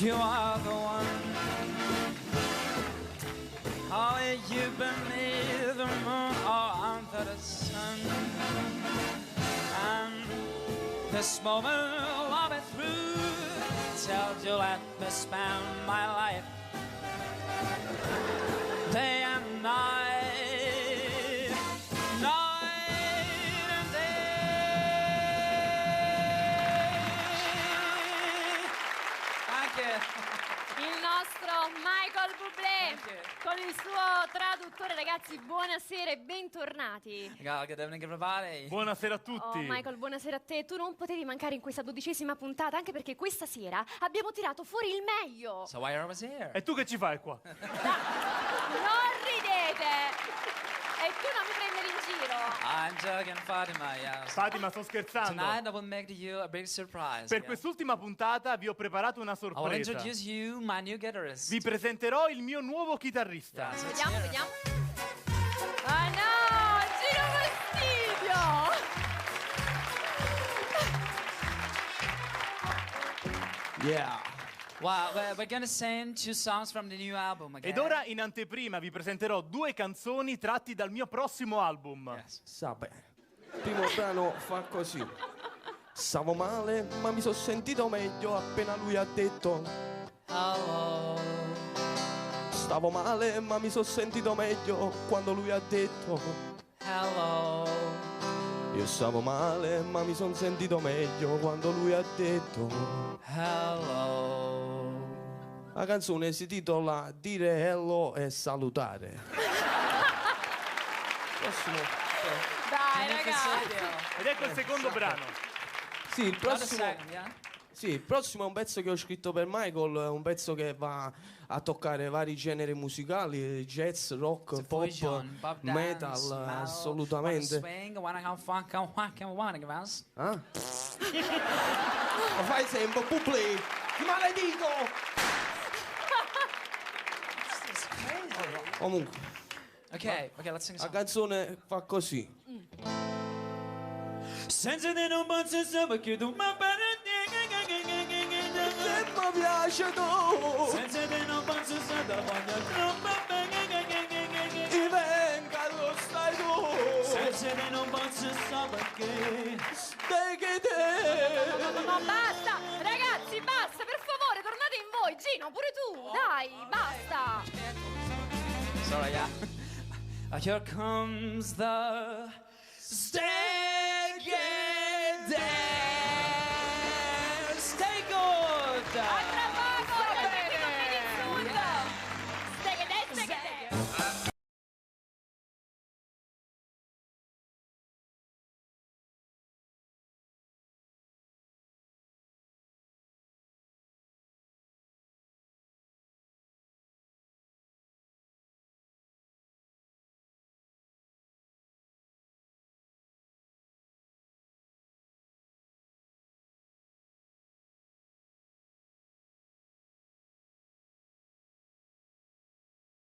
You are the one. Oh, you've been near the moon or under the sun. And this moment I'll be through till you let me spend my life day and night, night and day. Thank you. Il nostro Michael Bublé con il suo traduttore. Ragazzi, buonasera e bentornati. Good evening everybody. Buonasera a tutti. Oh, Michael, buonasera a te. Tu non potevi mancare in questa 12ª puntata, anche perché questa sera abbiamo tirato fuori il meglio. So why I was here? E tu che ci fai qua? Non ridete! E tu non mi prendere in giro. I'm joking, Fatima, yes. Fatima, sto scherzando. Tonight I will make you a big surprise. Per yeah. quest'ultima puntata vi ho preparato una I will sorpresa. introduce you my new guitarist. Vi presenterò il mio nuovo chitarrista. Yes, let's Vediamo, hear it. vediamo. Ah no, Gino Fastidio! Yeah. Wow, we're gonna sing 2 songs from the new album again. Ed ora in anteprima vi presenterò 2 canzoni tratti dal mio prossimo album. Yes. Sa bene. Il primo brano fa così. Stavo male, ma mi sono sentito meglio appena lui ha detto. Hello. Stavo male, ma mi sono sentito meglio quando lui ha detto. Hello. Io stavo male, ma mi sono sentito meglio quando lui ha detto. Hello. La canzone si titola Dire hello e salutare. Prossimo. Dai, ragazzi. Ed ecco il secondo brano. Sì, il Not a prossimo. second, yeah? Sì, il prossimo è un pezzo che ho scritto per Michael, è un pezzo che va a toccare vari generi musicali, jazz, rock, It's a pop, fusion, pop dance, metal, metal, assolutamente. Wanna swing, wanna have fun, wanna give us. Ah? Lo fai sempre, Bublé! Ti maledico! Comunque, Okay, let's sing a la song. canzone fa così. Senza di non posso sapere che tu mi Se mi piace tu, Senza di non posso sapere ti venga lo stai tu, Senza di non posso sapere che stai che te. No, basta! Ragazzi, basta, per favore, tornate in voi. Gino, pure tu. Dai, basta. Sorry, yeah. Here comes the Steak Day.